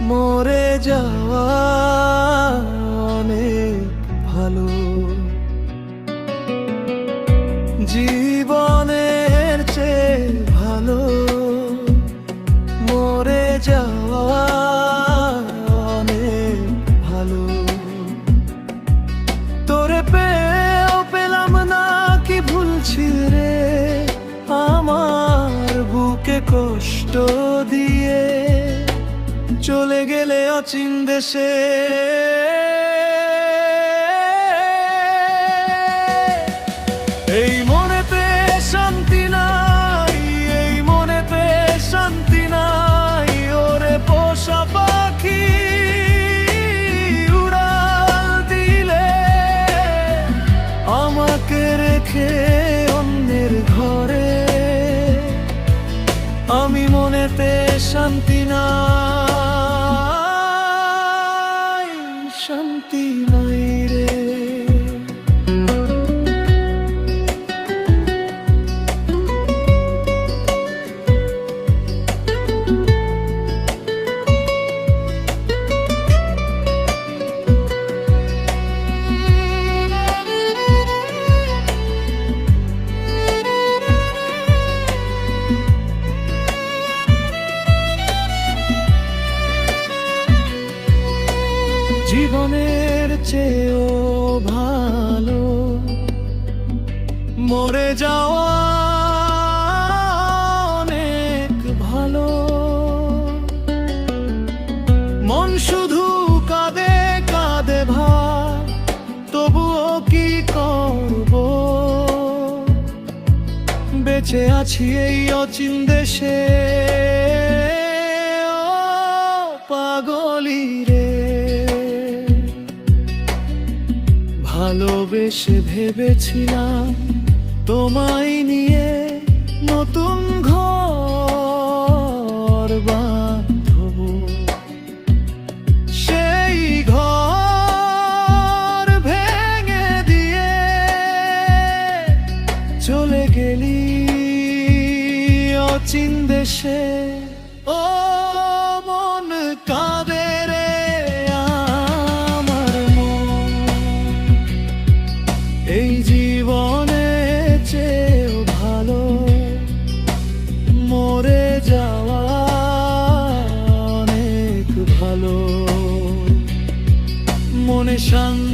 মরে যাওয়া অনেক ভালো। জীবনের চেয়ে ভালো মরে যাওয়া অনেক ভালো। তোরে পেয়েও পেলাম না, কি ভুলছি রে আমার বুকে কষ্ট দিয়ে, চলে গেলে অচিন দেশে। এই মনেতে শান্তি নাই, এই মনেতে শান্তি নাই। ওরে পোষা পাখি উড়াল দিলে, আমাকে রেখে অন্যের ঘরে। আমি মনেতে শান্তি নাই, শান্তি নাই রে। জীবনের চেয়েও ভালো মরে যাওয়া অনেক ভালো। মন শুধু কাঁদে কাঁদে ভাই, তবুও কি করব? বেঁচে আছি এই অচিন দেশে। ও পাগলি রে, ভালোবেসে ভেবেছিলাম তোমায় নিয়ে নতুন ঘর বাঁধব। সেই ঘর ভেঙে দিয়ে চলে গেলি অচিন দেশে। ও মন কাঁদে রে আমার মন, এই জীবনে চেয়েও ভালো মরে যাওয়া অনেক ভালো। মনে শান্তি